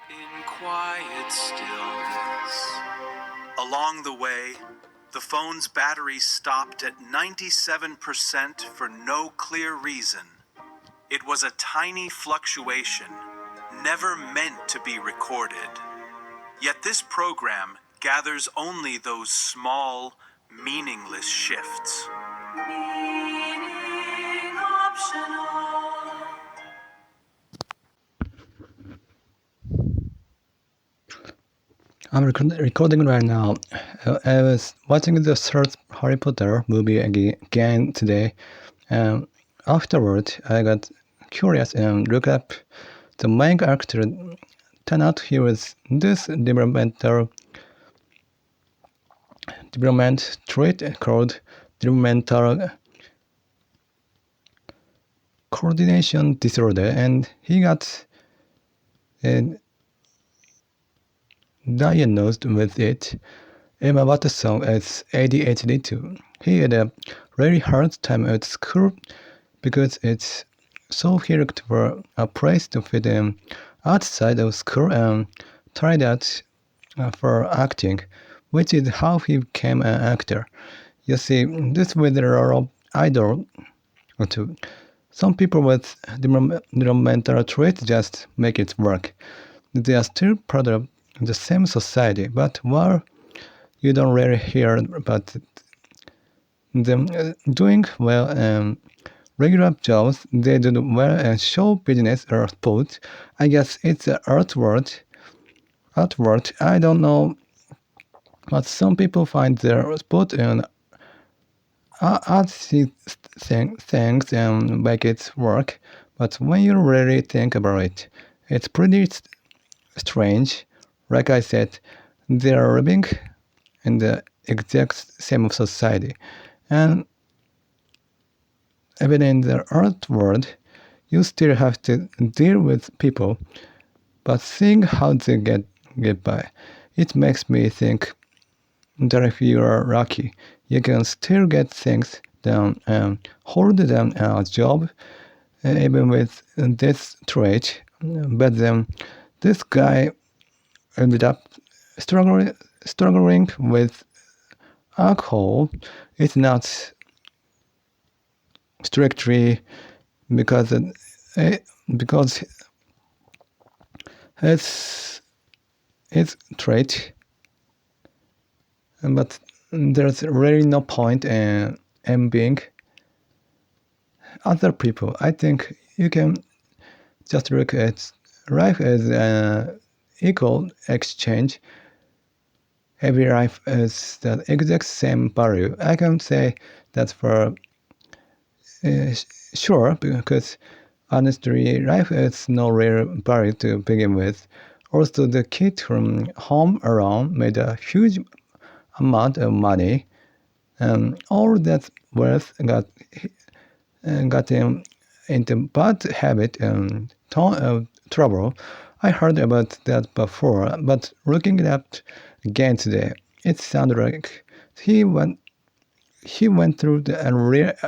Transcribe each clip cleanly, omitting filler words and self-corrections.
in quiet stillness. Along the way, the phone's battery stopped at 97% for no clear reason. It was a tiny fluctuation, never meant to be recorded. Yet this program gathers only those small, meaningless shifts. Meaning optional. I'm recording right now. I was watching the third Harry Potter movie again today. Afterward, I got curious and looked up the main character. Turned out he was this development trait called developmental coordination disorder, and he got diagnosed with it. Emma Watson has ADHD too. He had a really hard time at school because it's so he looked for a place to fit in outside of school and tried out for acting, which is how he became an actor. You see, this with a lot of idol too. Some people with developmental traits just make it work. They are still part of the same society, but while you don't really hear about them doing well and regular jobs, they do well in show business or sports. I guess it's an artwork. I don't know, but some people find their sport and artsy things and make it work. But when you really think about it, it's pretty strange. Like I said, they are living in the exact same society. And even in the art world, you still have to deal with people, but seeing how they get by, it makes me think that if you are lucky, you can still get things done and hold down a job, even with this trait. But then this guy ended up struggling with alcohol. It's not strictly because his trait, but there's really no point in envying other people. I think you can just look at life as an equal exchange. Every life is the exact same value. I can say that for sure, because honestly, life is no real value to begin with. Also, the kid from Home Alone made a huge amount of money, and all that wealth got him into bad habit and ton of trouble. I heard about that before, but looking it up again today, it sounded like he went through a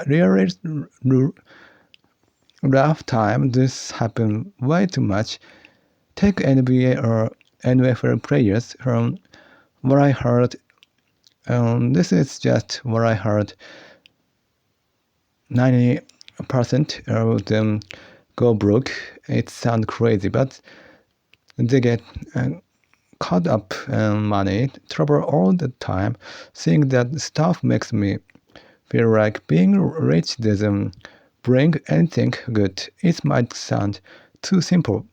really rough time. This happened way too much. Take NBA or NFL players from what I heard. This is just what I heard. 90% of them go broke. It sounds crazy, but they get caught up in money, trouble all the time. Seeing that stuff makes me feel like being rich doesn't bring anything good. It might sound too simple,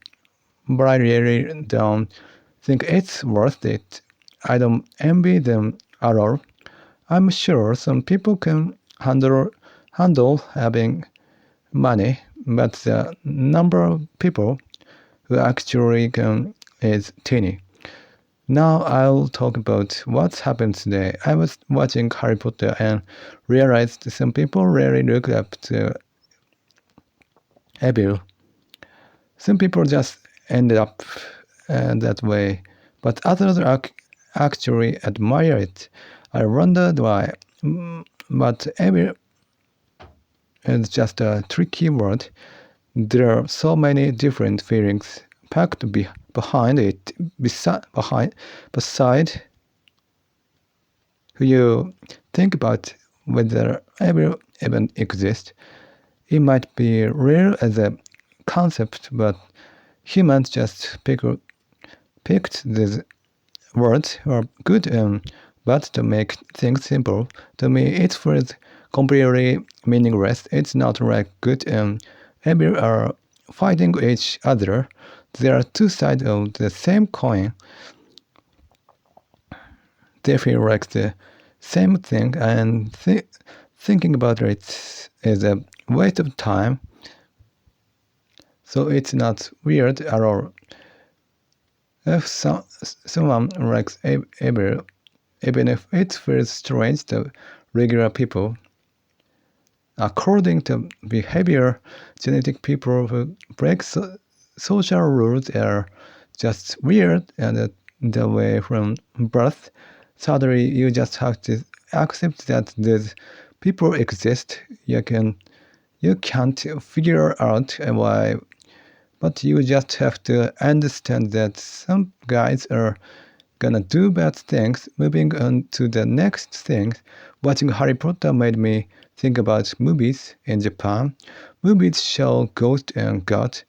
but I really don't think it's worth it. I don't envy them at all. I'm sure some people can handle having money, but the number of people who actually can is teeny. Now I'll talk about what's happened today. I was watching Harry Potter and realized some people really look up to evil. Some people just ended up that way, but others actually admire it. I wondered why, but evil is just a tricky word. There are so many different feelings packed beside who you think about whether ever even exist. It might be real as a concept, but humans just picked these words are good and bad to make things simple. To me, it feels completely meaningless. It's not like good and evil are fighting each other. There are two sides of the same coin. They feel like the same thing, and thinking about it is a waste of time. So it's not weird at all. If someone likes evil, even if it feels strange to regular people, according to behavior, genetic people who break social rules are just weird and the way from birth. Sadly, you just have to accept that these people exist. You can't figure out why, but you just have to understand that some guys are gonna do bad things. Moving on to the next thing, watching Harry Potter made me think about movies in Japan. Movies show ghost and God,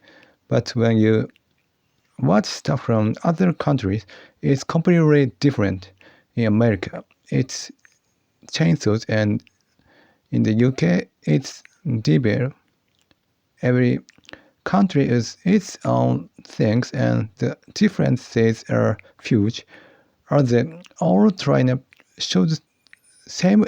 but when you watch stuff from other countries, it's completely different. In America, it's chainsaws, and in the UK, it's devil. Every country is its own things, and the differences are huge. Are they all trying to show the same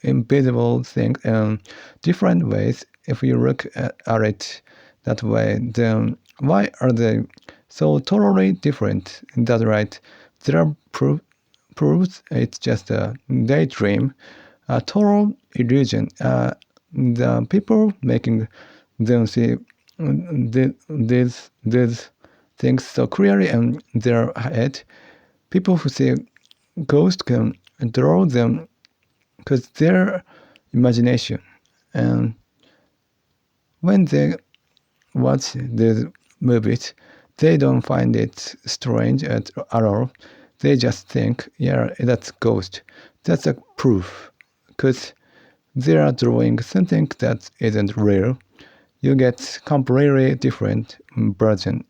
invisible thing in different ways? If you look at it that way, then why are they so totally different? That's right. There are proofs it's just a daydream, a total illusion. The people making them see these things so clearly in their head. People who see ghosts can draw them because their imagination. And when they watch these movies, they don't find it strange at all. They just think, yeah, that's ghost. That's a proof. Because they are drawing something that isn't real. You get completely different version.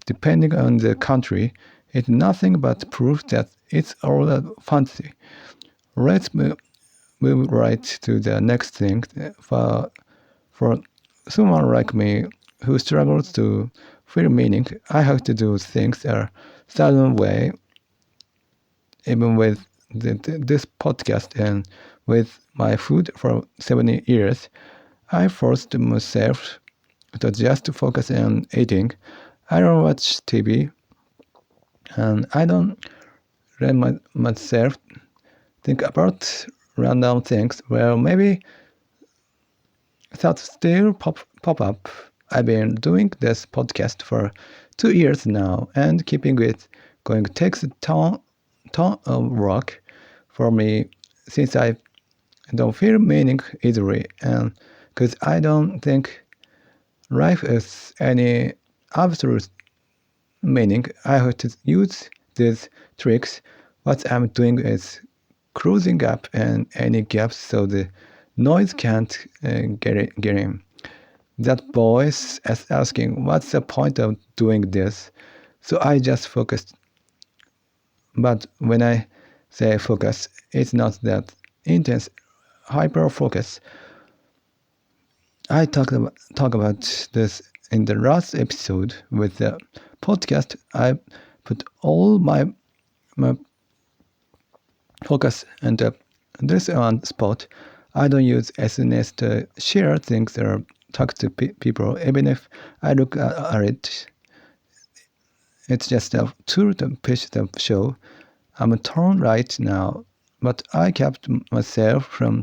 Depending on the country, it's nothing but proof that it's all a fantasy. Let's move right to the next thing. For someone like me who struggles to feel meaning, I have to do things a certain way. Even with this podcast and with my food for 7 years, I forced myself to just focus on eating. I don't watch TV, and I don't let myself think about random things. Well, maybe thoughts still pop up. I've been doing this podcast for 2 years now, and keeping it going takes a ton of work for me, since I don't feel meaning easily, and because I don't think life is any absolute meaning. I have to use these tricks. What I'm doing is closing up any gaps so the noise can't get in. That voice is asking, what's the point of doing this? So I just focused. But when I say focus, it's not that intense hyper focus. I talk about this in the last episode with the podcast. I put all my focus and this on spot. I don't use SNS to share things or talk to people. Even if I look at it, it's just a tool to pitch the show. I'm torn right now, but I kept myself from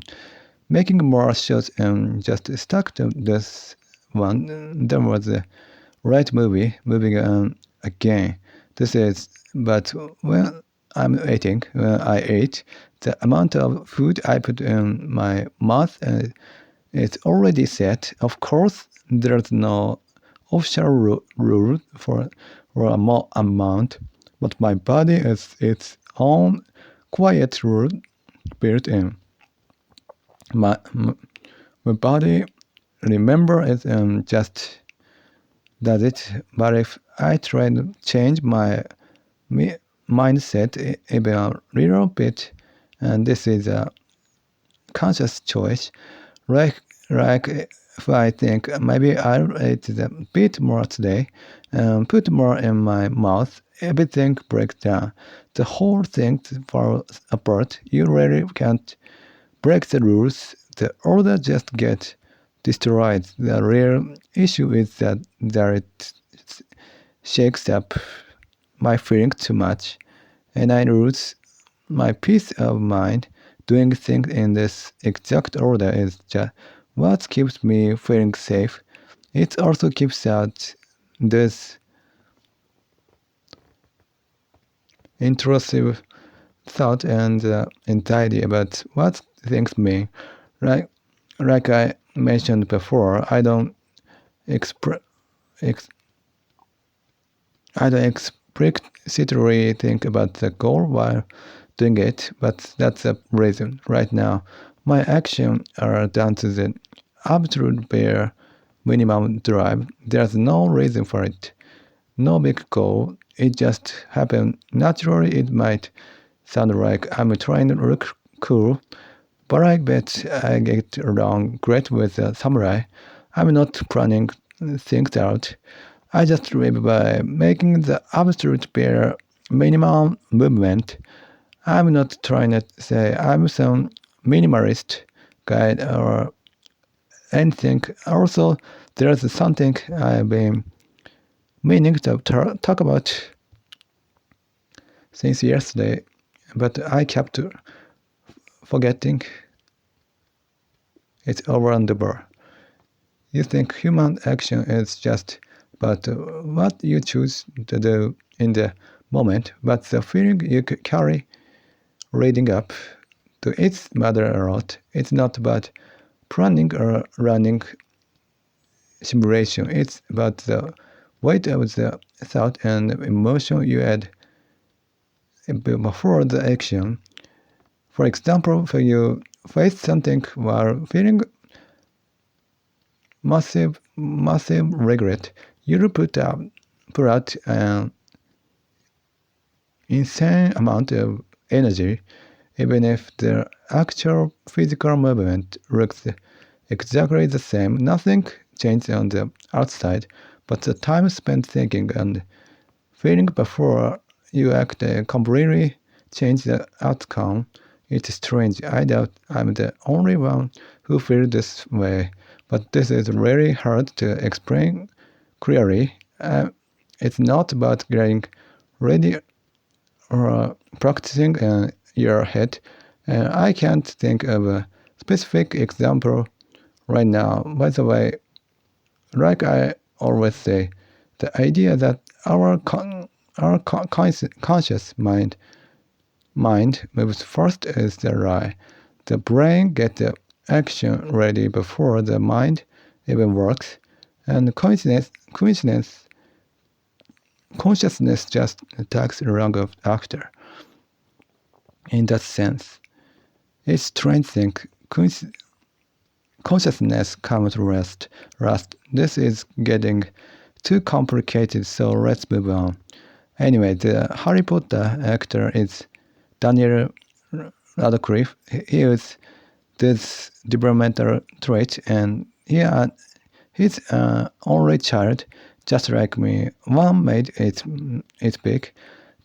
making more shows and just stuck to this one. That was the right movie. Moving on again. But when I'm eating, when I eat, the amount of food I put in my mouth it's already set. Of course, there's no official rule for a more amount, but my body is its own quiet rule built in. My body remember it and just does it, but if I try to change my mindset even a little bit, and this is a conscious choice, like if I think maybe I'll eat a bit more today and put more in my mouth, everything breaks down. The whole thing falls apart. You really can't break the rules. The order just gets destroyed. The real issue is that it shakes up my feeling too much, and I lose my peace of mind. Doing things in this exact order is just what keeps me feeling safe. It also keeps out this intrusive thought and anxiety about what things mean. Like I mentioned before, I don't explicitly think about the goal while doing it, but that's the reason. Right now, my actions are down to the absolute bare minimum drive. There's no reason for it. No big goal. It just happened naturally. It might sound like I'm trying to look cool, but I bet I get along great with a samurai. I'm not planning things out. I just live by making the absolute bare minimum movement. I'm not trying to say I'm some minimalist guide or anything. Also, there's something I've been meaning to talk about since yesterday, but I kept forgetting. It's over and over. You think human action is just about what you choose to do in the moment, but the feeling you carry leading up to it matters a lot. It's not about planning or running simulation. It's about the weight of the thought and emotion you add before the action. For example, if you face something while feeling massive regret, you'll put out an insane amount of energy, even if the actual physical movement looks exactly the same. Nothing changed on the outside, but the time spent thinking and feeling before you act completely change the outcome. It's strange. I doubt I'm the only one who feels this way, but this is really hard to explain clearly. It's not about getting ready or practicing in your head. I can't think of a specific example right now. By the way, like I always say, the idea that our conscious mind moves first is the lie. The brain gets the action ready before the mind even works, and consciousness just attacks long after. In that sense, it's strange thing. Consciousness comes last. This is getting too complicated, so let's move on. Anyway, the Harry Potter actor is Daniel Radcliffe. He is this developmental trait, and he's an only child, just like me. One made it big.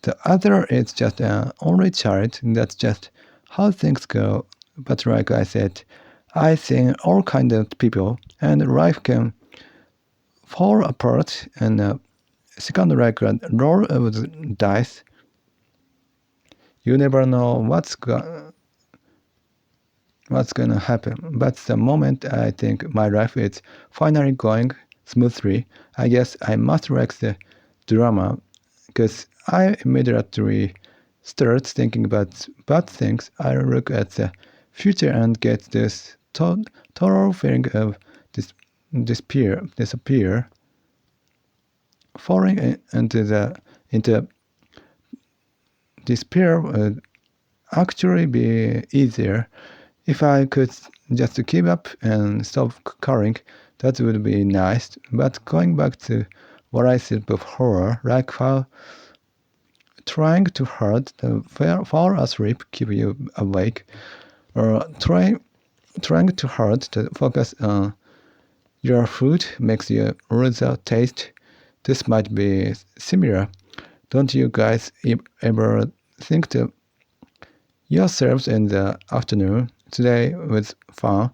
The other is just an only child. That's just how things go. But like I said, I've seen all kinds of people, and life can fall apart and second like a roll of the dice. You never know what's gonna happen. But the moment I think my life is finally going smoothly, I guess I must like the drama, because I immediately start thinking about bad things. I look at the future and get this total feeling of disappear. falling into despair would actually be easier. If I could just give up and stop caring, that would be nice. But going back to what I said before, like how trying too hard to fall asleep keep you awake, or trying too hard to focus on your food makes you lose a taste. This might be similar. Don't you guys ever think to yourselves in the afternoon, today was fun,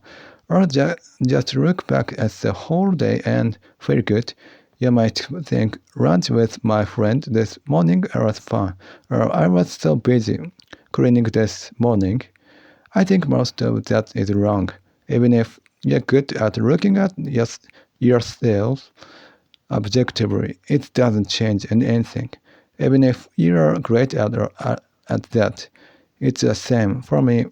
or just look back at the whole day and feel good? You might think, lunch with my friend this morning was fun, or I was so busy cleaning this morning. I think most of that is wrong. Even if you're good at looking at yourself objectively, it doesn't change anything. Even if you're great at that, it's the same for me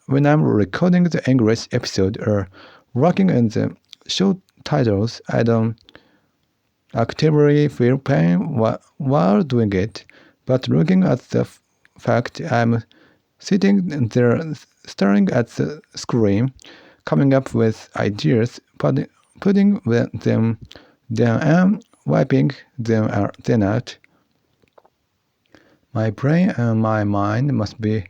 when I'm recording the English episode or working on the show titles. I don't actively feel pain while doing it, but looking at the fact I'm sitting there staring at the screen, coming up with ideas, putting them down and wiping them out, my brain and my mind must be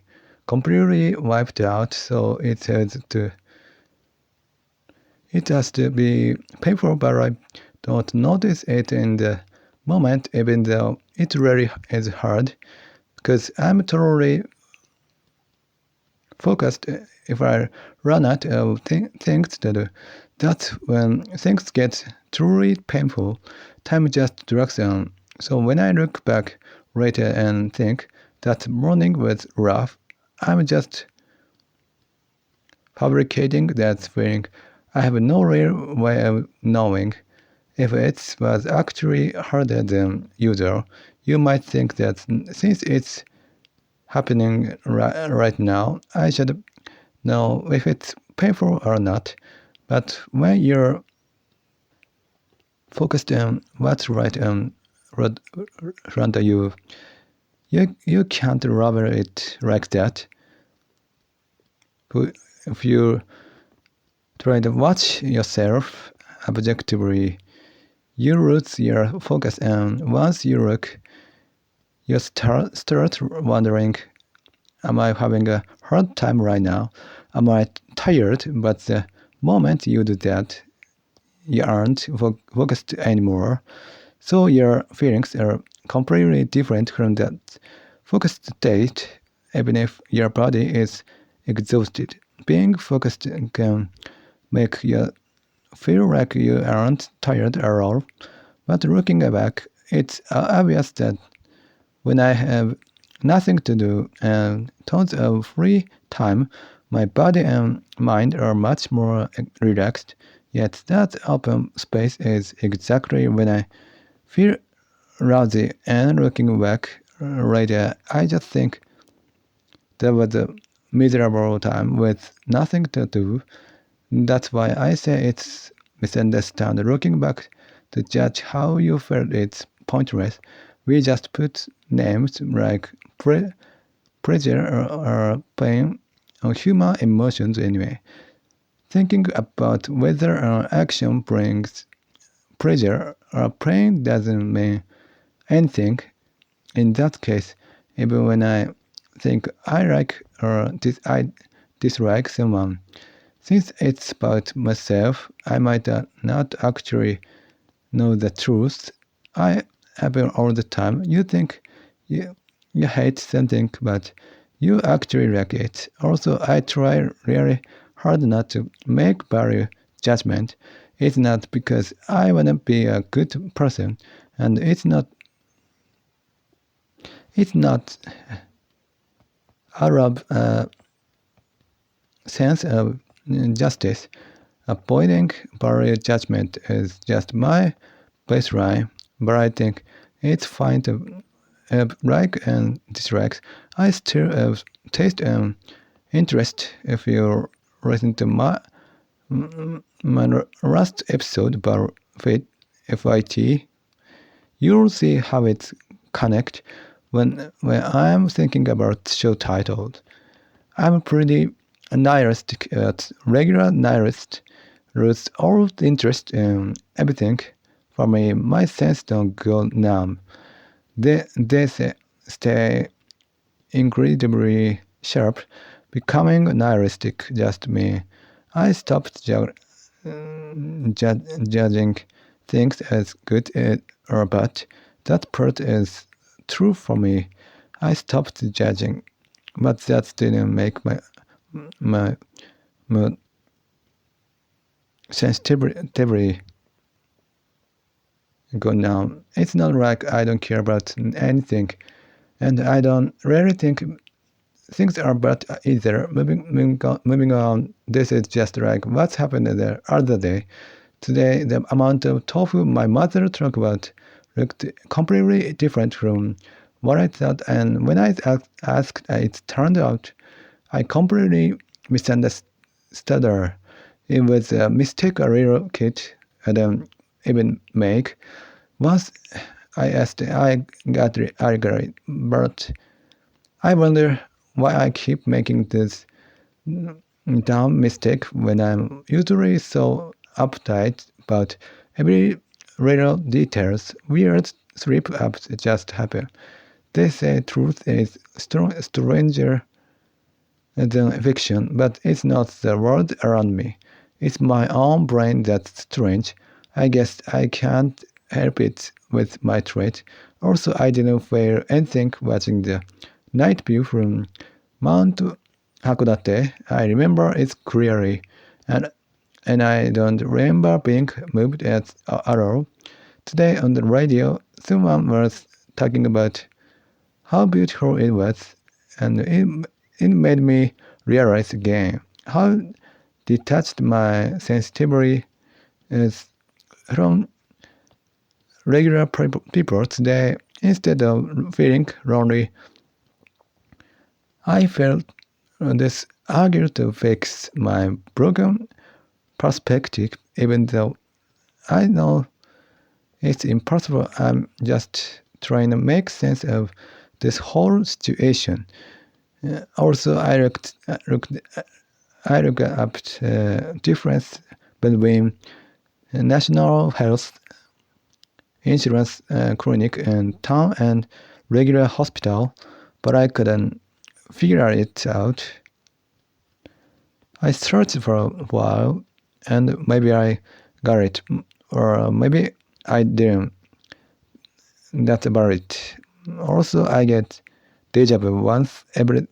completely wiped out, so it has to be painful, but I don't notice it in the moment, even though it really is hard, because I'm totally focused. If I run out of things to do, that's when things get truly painful. Time just drags on. So when I look back later and think that morning was rough, I'm just fabricating that feeling. I have no real way of knowing if it was actually harder than usual. You might think that since it's happening right now, I should know if it's painful or not. But when you're focused on what's right in front of you, you can't label it like that. If you try to watch yourself objectively, you lose your focus, and once you look, you start wondering, am I having a hard time right now? Am I tired? But the moment you do that, you aren't focused anymore. So your feelings are completely different from that focused state, even if your body is exhausted. Being focused can make you feel like you aren't tired at all. But looking back, it's obvious that when I have nothing to do and tons of free time, my body and mind are much more relaxed. Yet that open space is exactly when I feel lousy, and looking back later, I just think that was a miserable time with nothing to do. That's why I say it's misunderstood. Looking back to judge how you felt is pointless. We just put names like pleasure or pain on human emotions anyway. Thinking about whether an action brings pleasure or pain doesn't mean anything. In that case, even when I think I like or I dislike someone, since it's about myself, I might not actually know the truth. I happen all the time. You think you hate something, but you actually like it. Also, I try really hard not to make value judgment. It's not because I want to be a good person, and it's not out of sense of justice. Avoiding value judgment is just my baseline, but I think it's fine to have like and dislikes. I still have taste and interest. If you listen to my last episode about FIT, You'll see how it connects when I'm thinking about show titles. I'm pretty nihilistic, but regular nihilist lose all interest in everything. For me, my sense don't go numb. They stay incredibly sharp. Becoming nihilistic just means I stopped judging things as good or bad. That part is true for me. I stopped judging, but that didn't make my sensitivity go down. It's not like I don't care about anything, and I don't really think things are bad either. Moving on, this is just like what's happened the other day. Today, the amount of tofu my mother talked about looked completely different from what I thought, and when I asked, it turned out I completely misunderstood her. It was a mistake a little kid hadn't even make. Once I asked, I got angry, but I wonder why I keep making this dumb mistake when I'm usually so uptight about every little details. Weird slip-ups just happen. They say truth is stranger than fiction, but it's not the world around me. It's my own brain that's strange. I guess I can't help it with my trait. Also, I didn't feel anything watching the night view from Mount Hakodate. I remember it clearly, and I don't remember being moved at all. Today on the radio, someone was talking about how beautiful it was, and it made me realize again how detached my sensitivity is from regular people today. Instead of feeling lonely, I felt this urge to fix my broken perspective, even though I know it's impossible. I'm just trying to make sense of this whole situation. Also, I looked up the difference between national health insurance clinic in town and regular hospital, but I couldn't figure it out. I searched for a while, and maybe I got it, or maybe I didn't. That's about it. Also, I get deja vu once every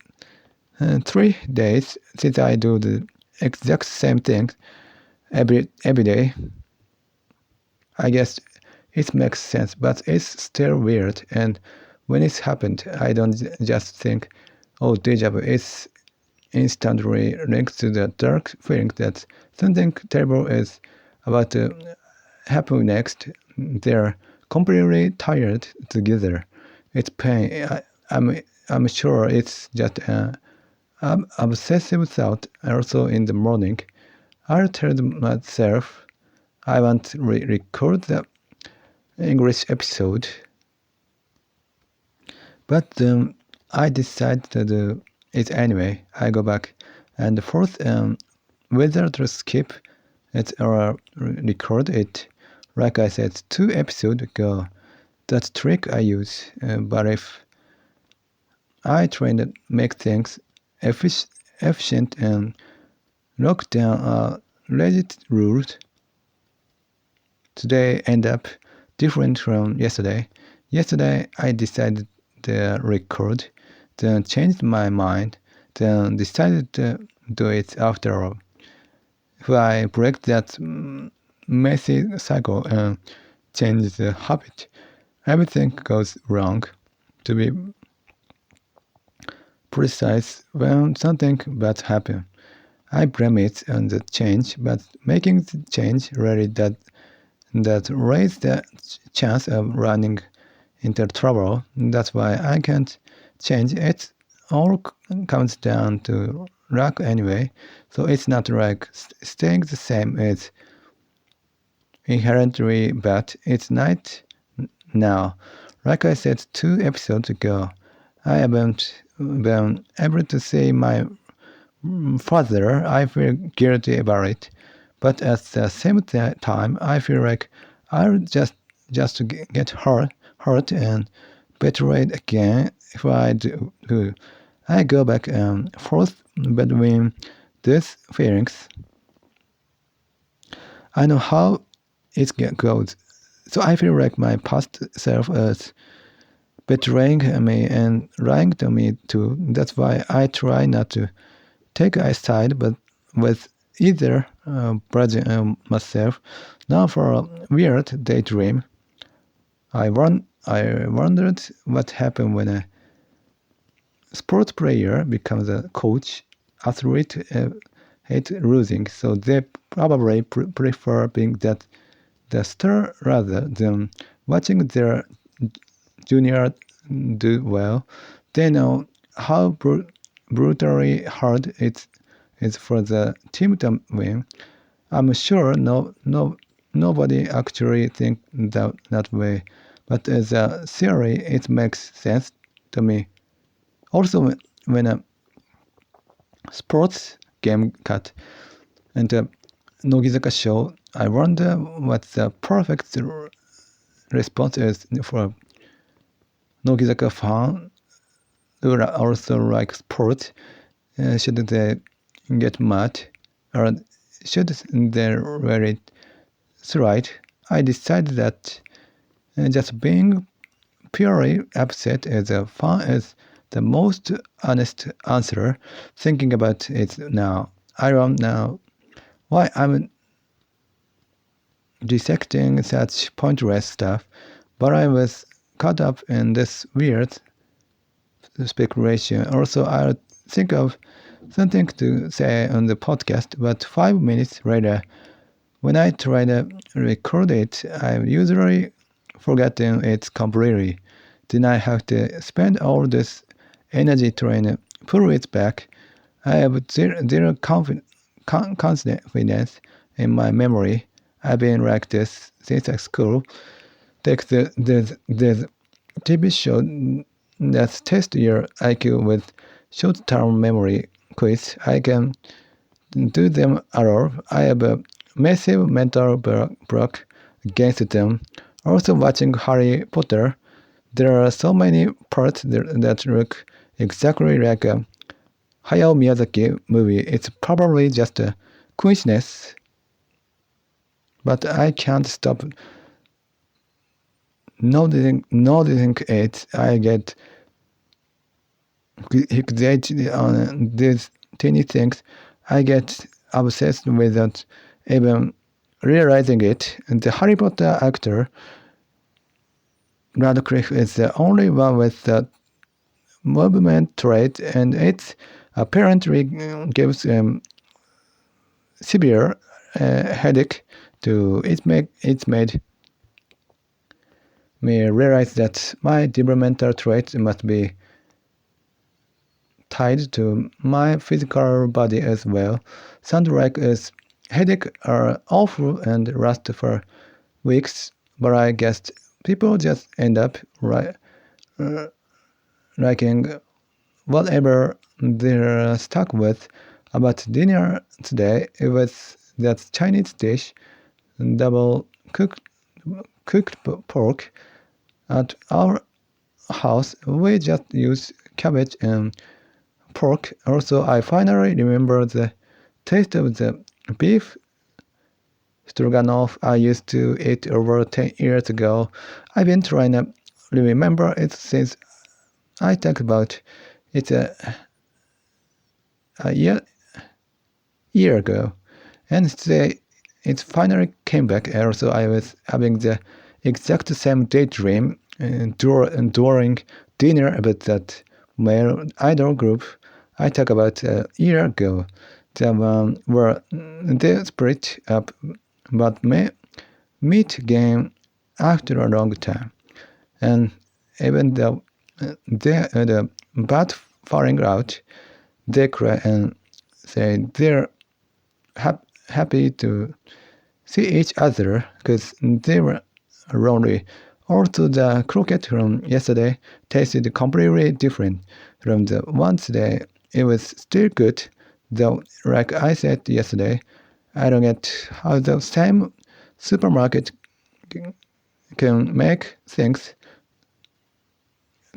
3 days since I do the exact same thing every day. I guess it makes sense, but it's still weird. And when it's happened, I don't just think, oh, deja vu. It's instantly linked to the dark feeling that something terrible is about to happen next. They're completely tied together. It's pain. I'm sure it's just an obsessive thought. Also in the morning, I told myself I want to record the English episode, but I decided to do it anyway. I go back and forth whether to skip it or record it. Like I said 2 episodes ago, that trick I use. But if I try to make things efficient and lock down a legit rule, today end up different from yesterday. Yesterday I decided to record, then changed my mind, then decided to do it after all. If I break that messy cycle and change the habit, everything goes wrong. To be precise, when something bad happens, I blame it on the change, but making the change really that raises the chance of running into trouble. That's why I can't change. It all comes down to luck anyway, so it's not like staying the same is inherently bad. It's now. Like I said 2 episodes ago, I haven't been able to see my father. I feel guilty about it. But at the same time, I feel like I'll just get hurt and betrayed again if I do. I go back and forth between these feelings. I know how it goes. So I feel like my past self is betraying me and lying to me too. That's why I try not to take a side, but with either brother myself. Now for a weird daydream, I wondered what happened when a sports player becomes a coach. Athletes hate losing, so they probably prefer being the star rather than watching their junior do well. They know how brutally hard it is for the team to win. I'm sure nobody actually thinks that way, but as a theory, it makes sense to me. Also, when a sports game cut and a Nogizaka show, I wonder what the perfect response is for Nogizaka fan who also like sports. Should they get mad, or should they really right? I decided that just being purely upset as a fan is the most honest answer. Thinking about it now, I don't know why I'm dissecting such pointless stuff, but I was caught up in this weird speculation. Also, I'll think of something to say on the podcast, but 5 minutes later, when I try to record it, I'm usually forgetting it completely. Then I have to spend all this energy trying to pull it back. I have zero confidence in my memory. I've been like this since school. Take the TV show that tests your IQ with short-term memory quiz. I can do them all. I have a massive mental block against them. Also watching Harry Potter, there are so many parts that look exactly like a Hayao Miyazaki movie. It's probably just a coincidence, but I can't stop noticing it. I get fixated on these tiny things. I get obsessed without even realizing it. The Harry Potter actor Radcliffe is the only one with the movement trait, and it apparently gives severe headache to it. Made me realize that my developmental trait must be tied to my physical body as well. Sounds like his headache are awful and last for weeks, but I guess people just end up liking whatever they're stuck with. About dinner today, it was that Chinese dish, double cooked pork. At our house, we just use cabbage and pork. Also, I finally remember the taste of the beef stroganoff I used to eat over 10 years ago. I've been trying to remember it since I talked about it a year ago. And today it finally came back. Also, I was having the exact same daydream during dinner about that male idol group I talked about a year ago. The one where they split up but meet again after a long time. And even though they had a bad falling out, they cry and say they're happy to see each other because they were lonely Also, the croquette from yesterday tasted completely different from the one today. It was still good, though, like I said yesterday, I don't get how the same supermarket can make things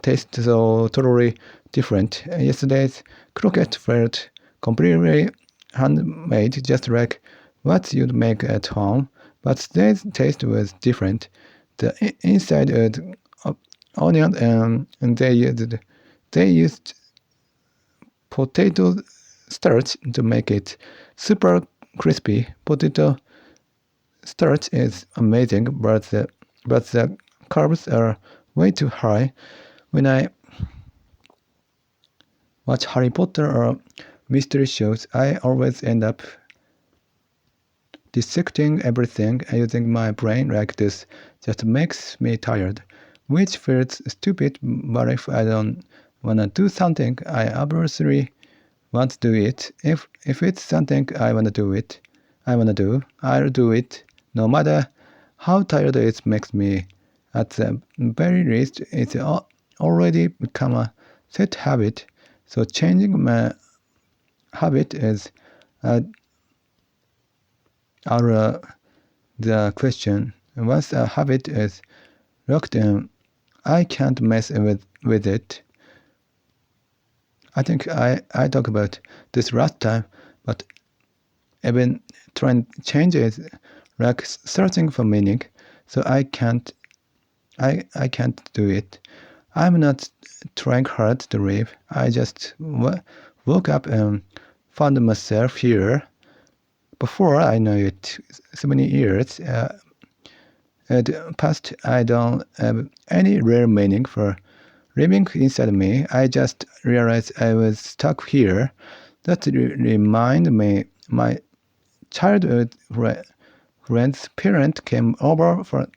taste so totally different. Yesterday's croquette felt completely handmade, just like what you'd make at home, but today's taste was different. The inside was onion and they used potato starch to make it super crispy. Potato starch is amazing, but the carbs are way too high. When I watch Harry Potter or mystery shows, I always end up dissecting everything using my brain like this. Just makes me tired, which feels stupid, but if I don't wanna do something, I obviously want to do it. If it's something I wanna do, I'll do it, no matter how tired it makes me. At the very least, it's already become a set habit, so changing my habit is out of the question. Once a habit is locked in, I can't mess with it. I think I talked about this last time, but even trying to change is like searching for meaning, so I can't do it. I'm not trying hard to live. I just woke up and found myself here. Before I know it, so many years past, I don't have any real meaning for living inside me. I just realized I was stuck here. That reminded me my childhood friend's parent came over for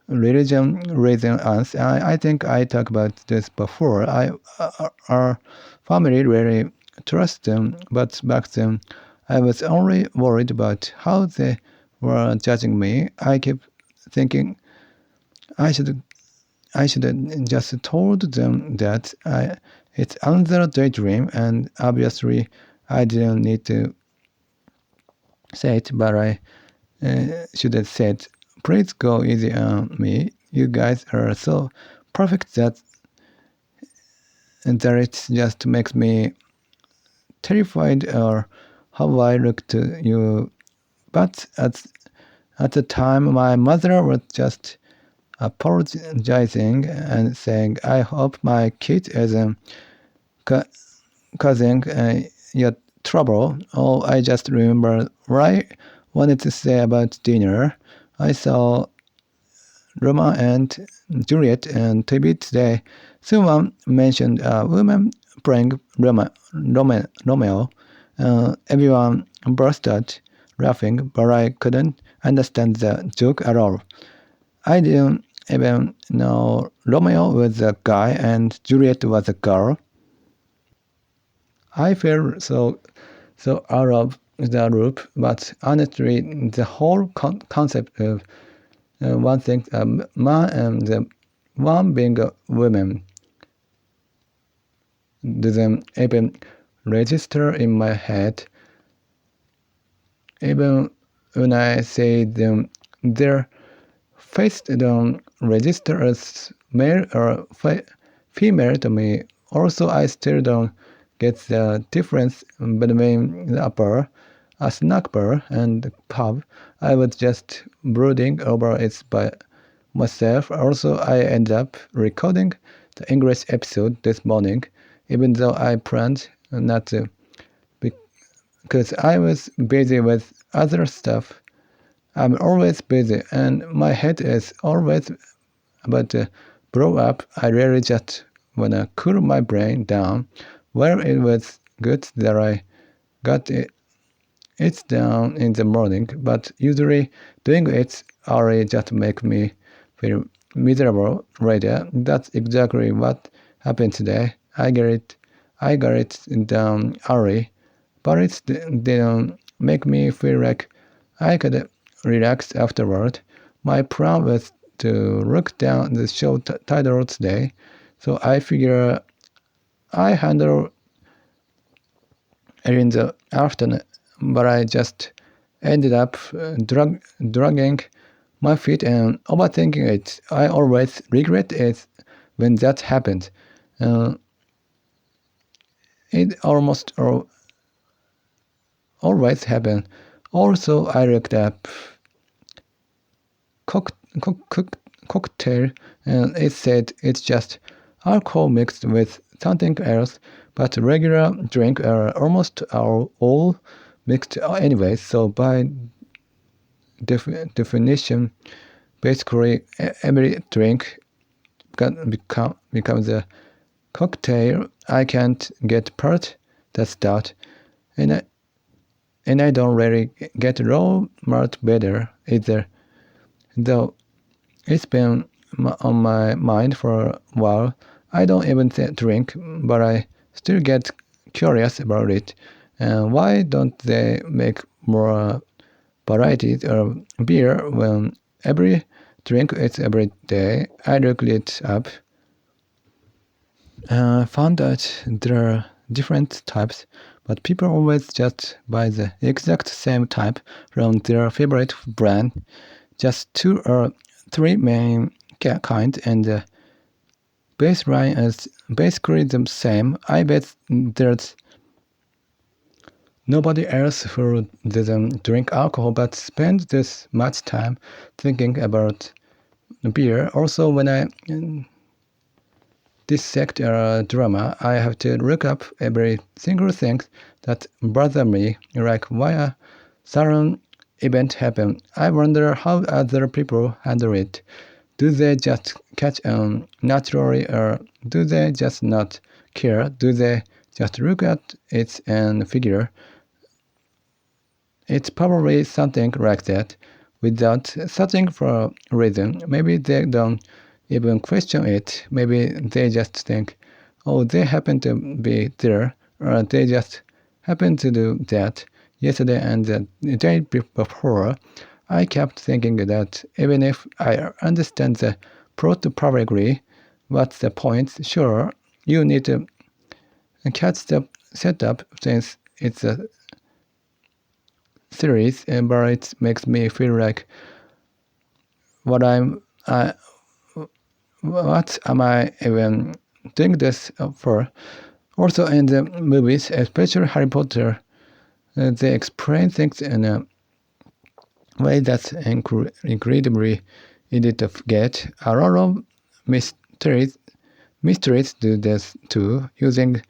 religion raising us. I think I talked about this before. Our family really trusts them, but back then I was only worried about how they were judging me. I kept thinking I should just told them that it's another daydream, and obviously I didn't need to say it, but I should have said, please go easy on me. You guys are so perfect that it just makes me terrified or how I look to you. But at the time, my mother was just apologizing and saying, I hope my kid isn't causing your trouble. Oh, I just remember what I wanted to say about dinner. I saw Romeo and Juliet and TV today. Someone mentioned a woman playing Romeo. Everyone burst out laughing, but I couldn't understand the joke at all. I didn't even know Romeo was a guy and Juliet was a girl. I feel so out of the loop, but honestly, the whole concept of one thing a man and the one being a woman doesn't even register in my head. Even when I say them, their face don't register as male or female to me. Also, I still don't get the difference between the upper, a snack bar, and the pub. I was just brooding over it by myself. Also, I ended up recording the English episode this morning, even though I planned not to, because I was busy with other stuff. I'm always busy, and my head is always about to blow up. I really just wanna cool my brain down. Well, it was good that I got it's down in the morning, but usually doing it early just makes me feel miserable later. That's exactly what happened today. I got it down early, but it didn't make me feel like I could relax afterward. My plan was to look down the show title today, so I figure I handle it in the afternoon, but I just ended up dragging my feet and overthinking it. I always regret it when that happened. It almost always happens. Also, I looked up cocktail, and it said it's just alcohol mixed with something else, but regular drink are almost all mixed anyway, so by definition, basically every drink becomes a cocktail. I can't get past that start, and I don't really get raw malt better either, though it's been on my mind for a while. I don't even drink, but I still get curious about it. And why don't they make more varieties of beer when every drink is every day? I looked it up, found that there are different types, but people always just buy the exact same type from their favorite brand, just 2 or 3 main kinds, and the baseline is basically the same. I bet there's nobody else who doesn't drink alcohol but spends this much time thinking about beer. Also, when I dissect a drama, I have to look up every single thing that bother me, like why a certain event happened. I wonder how other people handle it. Do they just catch on naturally, or do they just not care? Do they just look at it and figure it's probably something like that without searching for a reason? Maybe they don't even question it. Maybe they just think, oh, they happen to be there, or they just happen to do that. Yesterday and the day before, I kept thinking that even if I understand the plot perfectly, what's the point? Sure, you need to catch the setup since it's a series, but it makes me feel like what am I even doing this for? Also, in the movies, especially Harry Potter, they explain things in a way that's incredibly easy to forget. A lot of mysteries do this too, using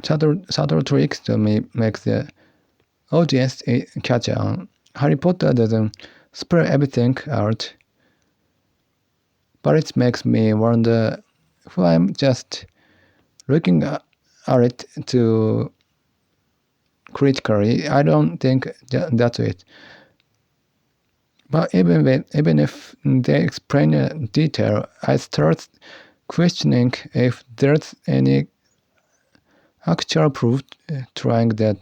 subtle tricks to make the audience catch on. Harry Potter doesn't spell everything out, but it makes me wonder if I'm just looking at it too critically. I don't think that's it. But even if they explain in detail, I start questioning if there's any actual proof trying that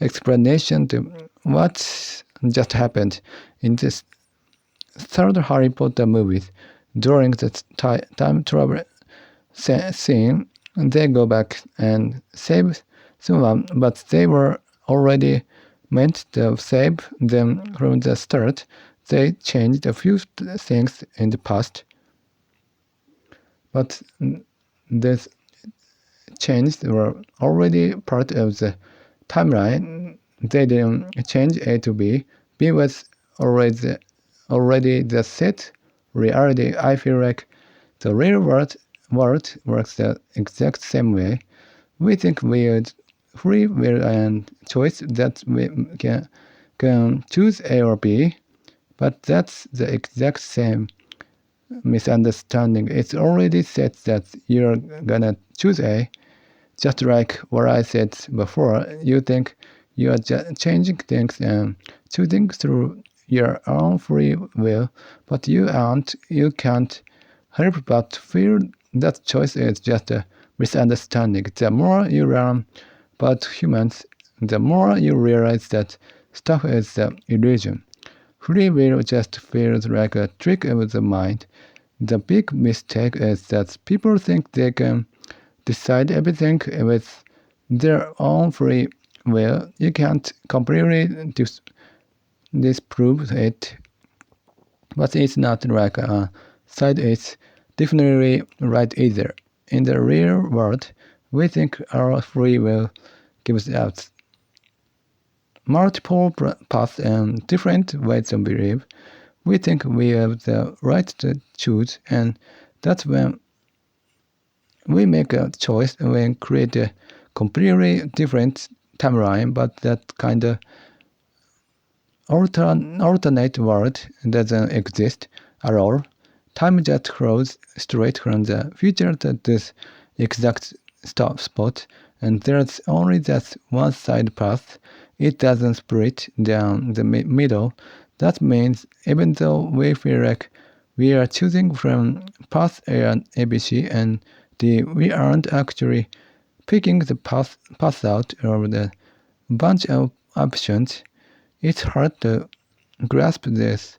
explanation to what just happened in this third Harry Potter movie. During the time travel scene, they go back and save someone, but they were already meant to save them from the start. They changed a few things in the past, but these changes were already part of the timeline. They didn't change A to B. B was already the set reality. I feel like the real world works the exact same way. We think we use free will and choice that we can choose A or B, but that's the exact same misunderstanding. It's already said that you're gonna choose A. Just like what I said before, you think you are just changing things and choosing through your own free will, but you aren't. You can't help but feel that choice is just a misunderstanding. The more you learn about humans, the more you realize that stuff is an illusion. Free will just feels like a trick of the mind. The big mistake is that people think they can decide everything with their own free will. You can't completely disprove it, but it's not like a side is definitely right either. In the real world, we think our free will gives us multiple paths and different ways to believe. We think we have the right to choose, and that's when we make a choice and create a completely different timeline, but that kind of alternate world doesn't exist at all. Time just flows straight from the future to this exact spot, and there's only that one side path. It doesn't split down the middle. That means even though we feel like we are choosing from path A and ABC and D, we aren't actually picking the path out of the bunch of options. It's hard to grasp this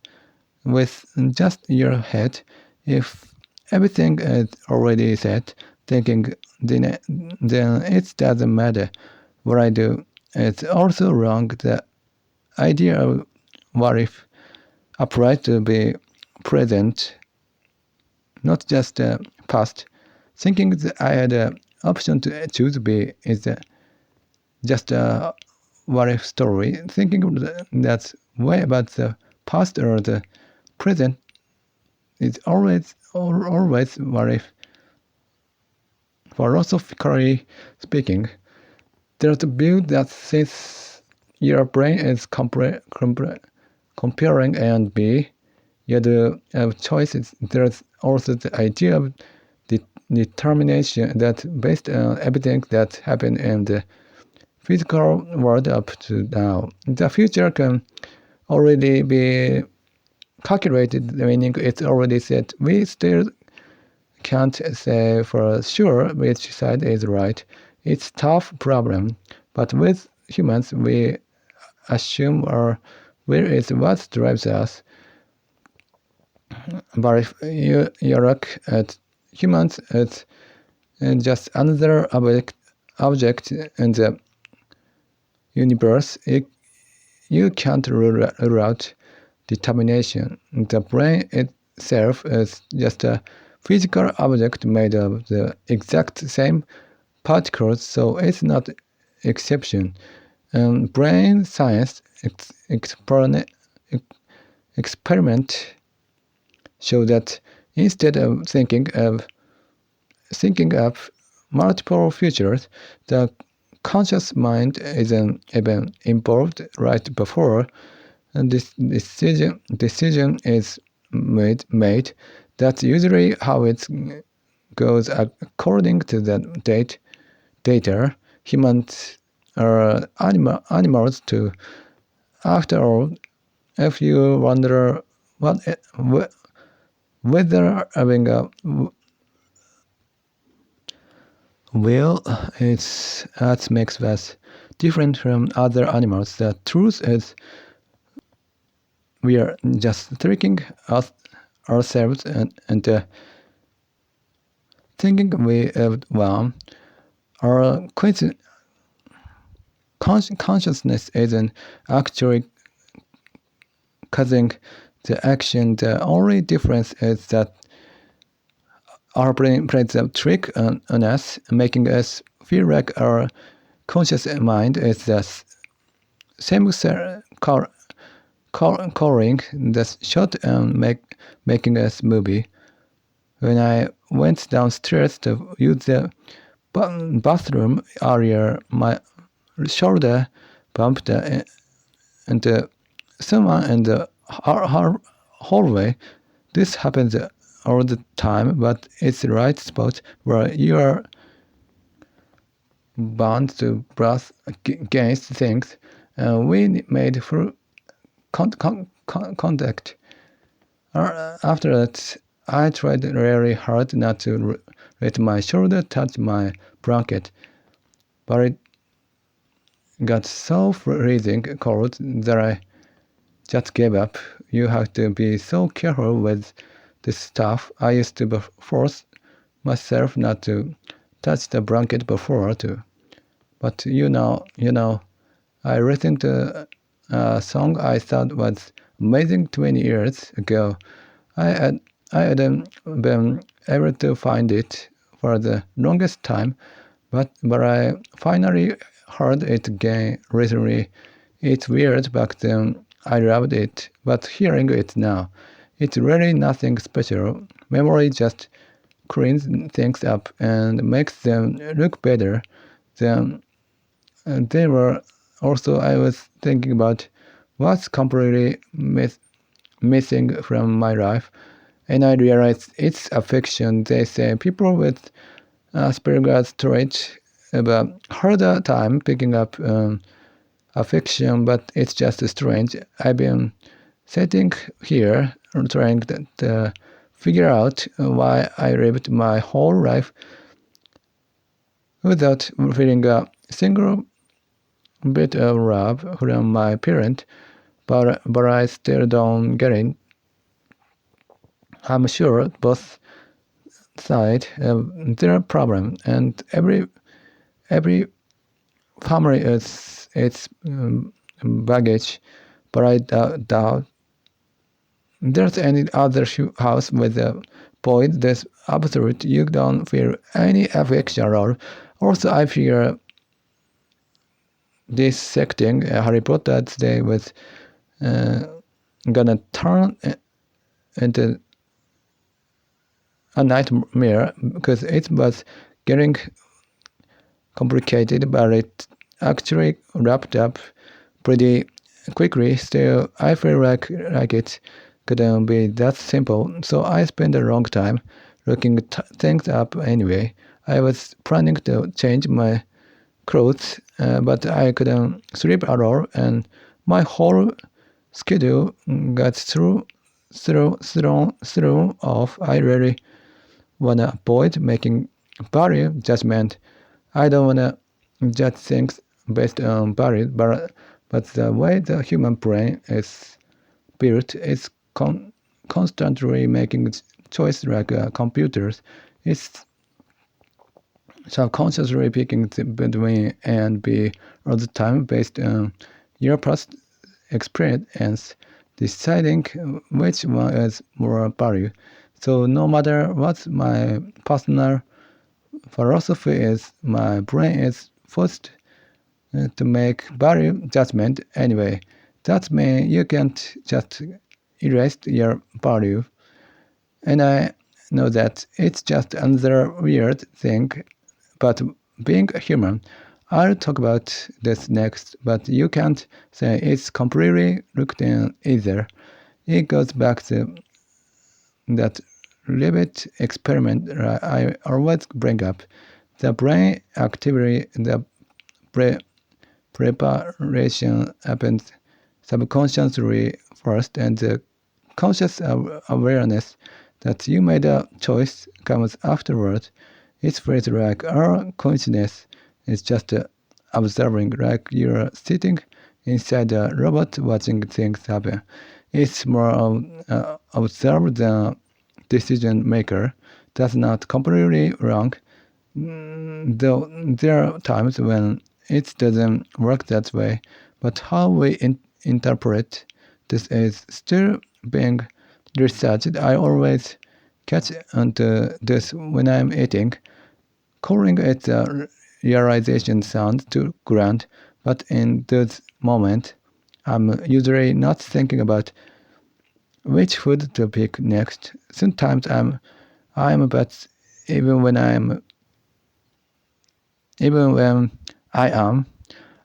with just your head. If everything is already set, thinking, then it doesn't matter what I do. It's also wrong. The idea of what if applies to be present, not just the past. Thinking that I had an option to choose B is just a what if story. Thinking that way about the past or the present is always what if. Philosophically speaking, there's a view that says your brain is comparing A and B. You do have choices. There's also the idea of determination that based on everything that happened in the physical world up to now. The future can already be calculated, meaning it's already set. We still can't say for sure which side is right. It's a tough problem, but with humans we assume our will is what drives us. But if you look at humans as just another object in the universe, you can't rule out determination. The brain itself is just a physical object made of the exact same particles, so it's not exception. And brain science experiment show that instead of thinking of multiple futures, the conscious mind isn't even involved right before and this decision is made. That's usually how it goes according to the data. Humans are animals too. After all, if you wonder whether having a will is what makes us different from other animals, the truth is we are just tricking ourselves and thinking we have one. Our consciousness isn't actually causing the action. The only difference is that our brain plays a trick on us, making us feel like our conscious mind is the same calling the shot and making us movie. When I went downstairs to use the bathroom earlier, my shoulder bumped into someone in the hallway. This happens all the time, but it's the right spot where you are bound to brush against things. We made full contact. After that, I tried really hard not to let my shoulder touch my blanket, but it got so freezing cold that I just gave up. You have to be so careful with this stuff. I used to force myself not to touch the blanket before too. But I listened to a song I thought was amazing 20 years ago. I hadn't been able to find it for the longest time, but I finally heard it again recently. It's weird, back then I loved it, but hearing it now, it's really nothing special. Memory just cleans things up and makes them look better than they were. Also, I was thinking about what's completely missing from my life, and I realized it's affection. They say people with Asperger's trait have a harder time picking up affection, but it's just strange. I've been sitting here trying to figure out why I lived my whole life without feeling a single bit of love from my parent, but I still don't get it. I'm sure both sides have their problem, and every family has its baggage, but I doubt there's any other house with a boy that's absolute. You don't feel any affection at all. Also, I figure dissecting Harry Potter today was gonna turn into a nightmare because it was getting complicated, but it actually wrapped up pretty quickly. Still, I feel like it couldn't be that simple, so I spent a long time looking things up anyway. I was planning to change my clothes, but I couldn't sleep at all, and my whole schedule got thrown off. I really wanna avoid making value judgment. I don't wanna judge things based on value, but the way the human brain is built, it's constantly making choices like computers. It's subconsciously picking between A and B all the time based on your past experience, deciding which one is more value. So no matter what my personal philosophy is, my brain is forced to make value judgment anyway. That means you can't just erase your value. And I know that it's just another weird thing, but being a human, I'll talk about this next, but you can't say it's completely looked in either. It goes back to that rabbit experiment I always bring up. The brain activity, the preparation happens subconsciously first, and the conscious awareness that you made a choice comes afterward. It feels like our consciousness is just observing, like you're sitting inside a robot watching things happen. It's more of observe than decision maker. That's not completely wrong, though there are times when it doesn't work that way. But how we interpret this is still being researched. I always catch onto this when I'm eating. Calling it a realization sounds too grand, but in those moments, I'm usually not thinking about which food to pick next. Sometimes but even when I am,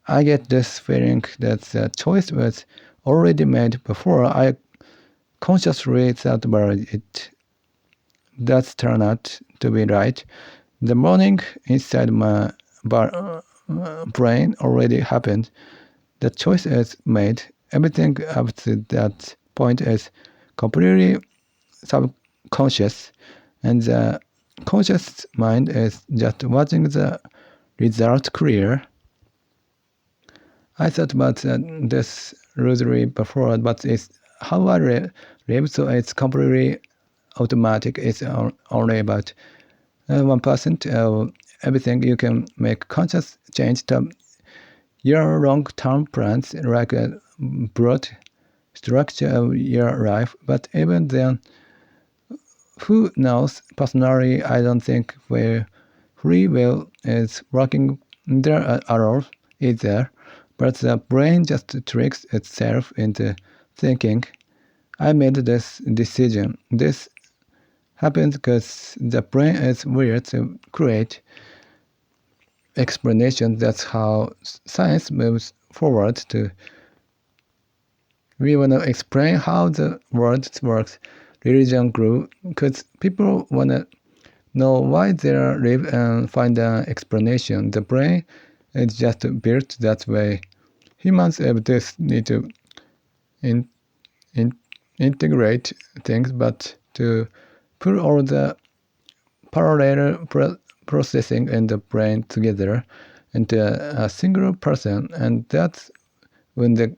I get this feeling that the choice was already made before I consciously thought about it. That's turned out to be right. The morning inside my brain already happened. The choice is made. Everything up to that point is completely subconscious, and the conscious mind is just watching the result clear. I thought about this loosely before, but it's how I live, so it's completely automatic. It's only about 1% of everything. You can make conscious change to your long-term plans, like a broad structure of your life. But even then, who knows? Personally, I don't think free will is working there at all either. But the brain just tricks itself into thinking, I made this decision. This happens because the brain is weird to create explanations. That's how science moves forward. We want to explain how the world works. Religion grew because people want to know why they live and find an explanation. The brain is just built that way. Humans have this need to integrate things, but to put all the parallel processing in the brain together into a single person, and that's when the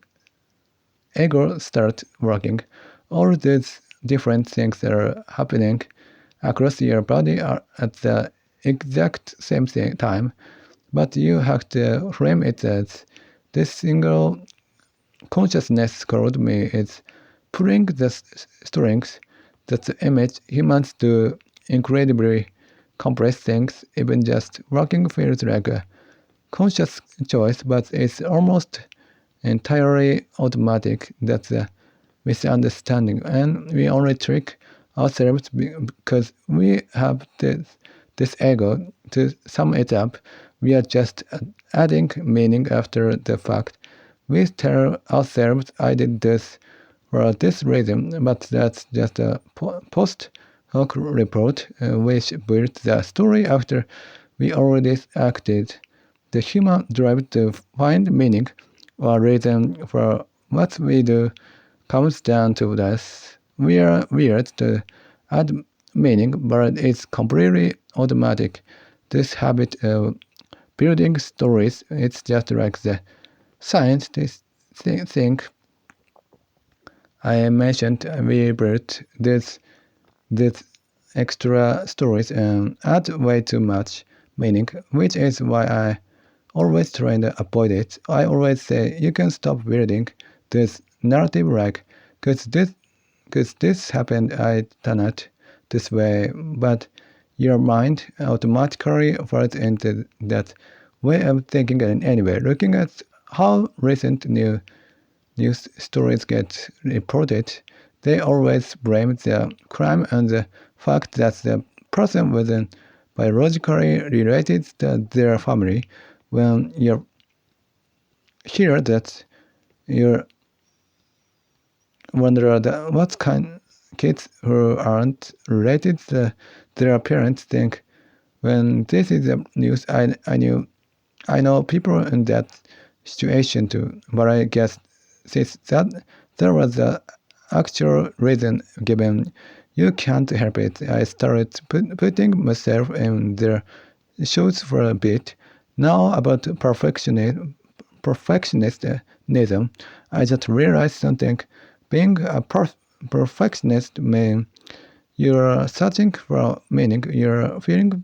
ego starts working. All these different things that are happening across your body are at the exact same time, but you have to frame it as this single consciousness called me is pulling the strings. That's the image. Humans do incredibly complex things. Even just walking feels like a conscious choice, but it's almost entirely automatic. That's a misunderstanding, and we only trick ourselves because we have this ego. To sum it up, we are just adding meaning after the fact. We tell ourselves, I did this for this reason, but that's just a post hoc report which built the story after we already acted. The human drive to find meaning or reason for what we do comes down to this. We are weird to add meaning, but it's completely automatic. This habit of building stories, it's just like the scientists think I mentioned. We built these extra stories and add way too much meaning, which is why I always try to avoid it. I always say you can stop building this narrative like, cause this happened, I done it this way, but your mind automatically falls into that way of thinking. And anyway, looking at how recent news stories get reported, they always blame the crime on the fact that the person wasn't biologically related to their family. When you hear that, you wonder that what kind kids who aren't related to their parents think. When this is the news, I know people in that situation too, but I guess since that there was the actual reason given, you can't help it. I started putting myself in their shoes for a bit. Now about perfectionism, I just realized something. Being a perfectionist means you're searching for meaning, you're feeling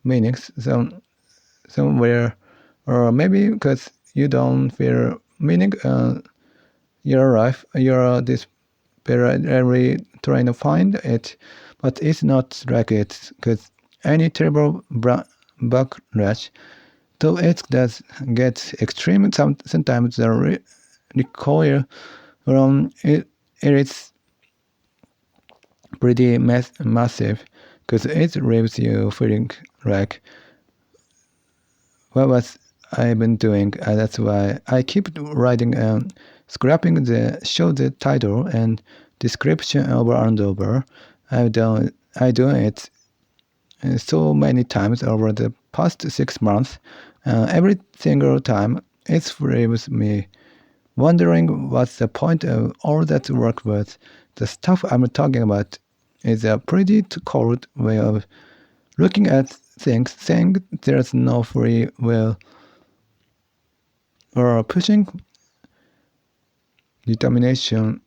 meanings somewhere, or maybe because you don't feel meaning in your life, you're desperately trying to find it, but it's not like it, because any terrible backlash, though it does get extreme, sometimes the recoil from it is pretty massive, because it leaves you feeling like, what was I been doing? That's why I keep writing and scrapping the title and description over and over. I do it so many times over the past 6 months. Every single time, it leaves me wondering what's the point of all that work was. The stuff I'm talking about is a pretty cold way of looking at things, saying there's no free will or pushing determinism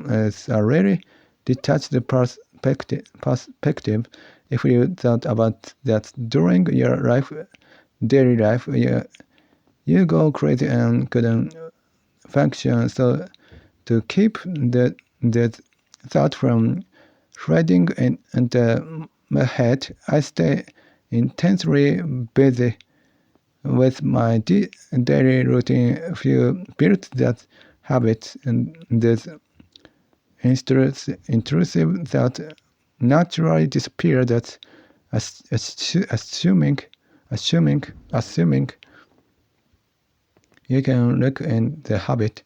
is a really detached perspective. If you thought about that during your daily life, you go crazy and couldn't function. So to keep that thought from threading into my head, I stay intensely busy with my daily routine. If you build that habit, and this intrusive thought naturally disappear. That assuming you can look in the habit.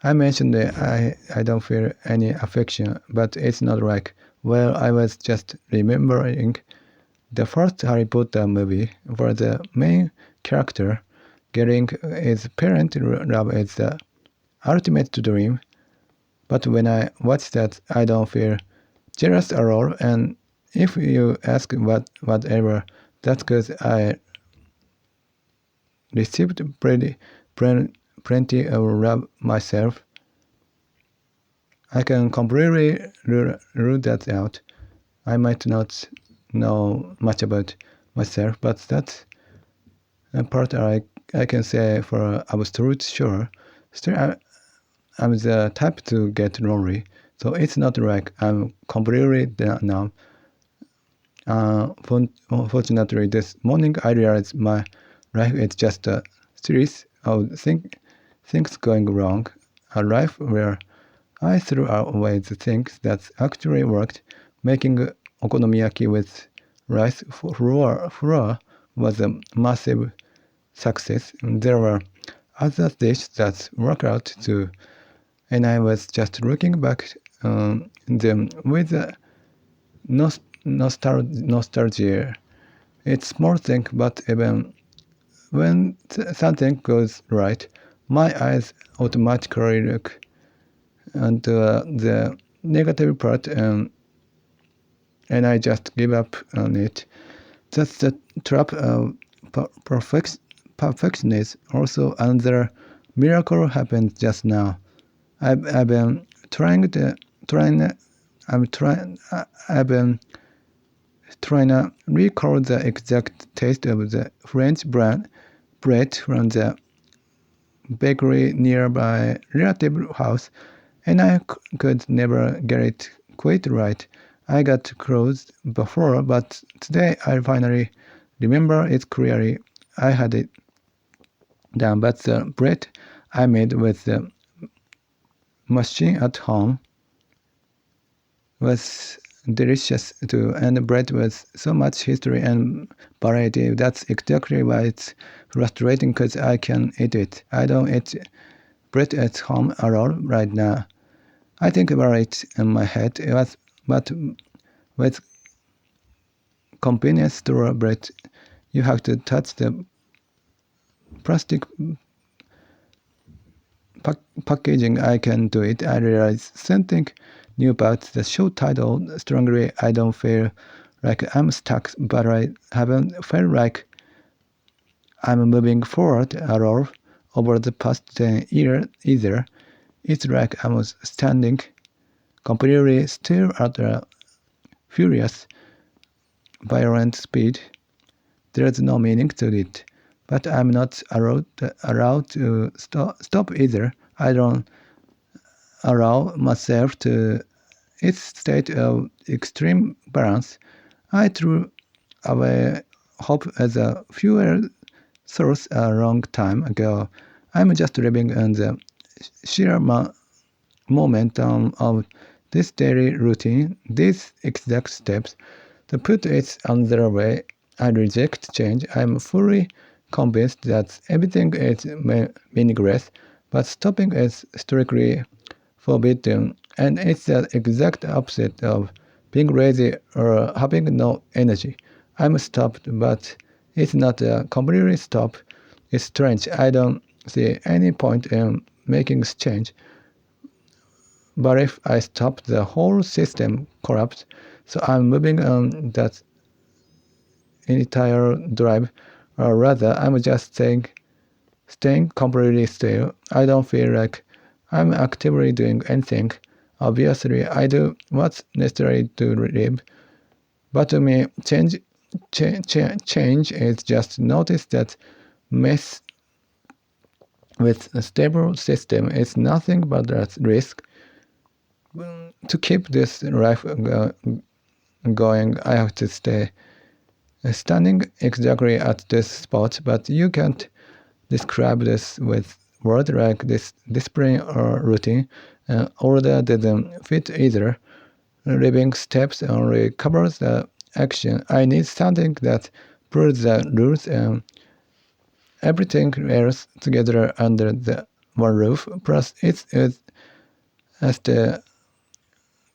I mentioned that I don't feel any affection, but it's not like, well, I was just remembering the first Harry Potter movie where the main character getting his parent love is the ultimate dream. But when I watch that, I don't feel jealous at all. And if you ask whatever, that's because I received plenty of love myself. I can completely rule that out. I might not know much about myself, but that's a part I can say for absolute sure. Still, I'm the type to get lonely, so it's not like I'm completely numb. Fortunately, this morning I realized my life is just a series of things going wrong. A life where I threw away the things that actually worked. Making okonomiyaki with rice flour was a massive success. There were other dishes that worked out too, and I was just looking back them with nostalgia. It's small thing, but even when something goes right, my eyes automatically look onto the negative part, and I just give up on it. That's the trap of perfectionism. Also, another miracle happened just now. I've been trying to recall the exact taste of the French bread from the bakery nearby relative house, and I could never get it quite right. I got close before, but today I finally remember it clearly. I had it down, but the bread I made with the machine at home was delicious too, and the bread with so much history and variety. That's exactly why it's frustrating, because I can eat it. I don't eat bread at home at all right now. I think about it in my head, but with convenience store bread, you have to touch the plastic packaging. I can do it. I realize something new about the show title. Strongly, I don't feel like I'm stuck, but I haven't felt like I'm moving forward at all over the past 10 years either. It's like I'm standing completely still at a furious, violent speed. There's no meaning to it, but I'm not allowed to stop either. I don't allow myself to its state of extreme balance. I threw away hope as a fuel source a long time ago. I'm just living on the sheer momentum of this daily routine, these exact steps. To put it another way, I reject change. I'm fully convinced that everything is meaningless, but stopping is strictly forbidden, and it's the exact opposite of being lazy or having no energy. I'm stopped, but it's not a completely stop. It's strange. I don't see any point in making change. But if I stop, the whole system collapses. So I'm moving on that entire drive, or rather, I'm just saying staying completely still. I don't feel like I'm actively doing anything. Obviously, I do what's necessary to live. But to me, change is just notice that mess with a stable system is nothing but a risk. To keep this life going, I have to stay standing exactly at this spot, but you can't describe this with words like this discipline or routine. Order doesn't fit either. Living steps only covers the action. I need something that pulls the rules and everything else together under the one roof. Plus, it's as the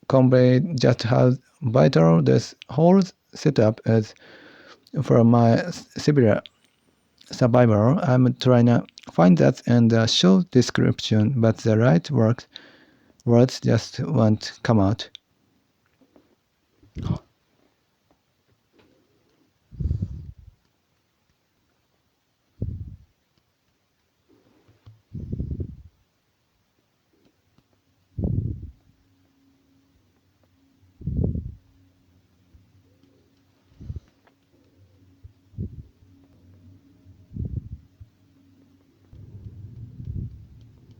convey just how vital this whole setup is for my severe survival. I'm trying to find that in the show description, but the right words just won't come out.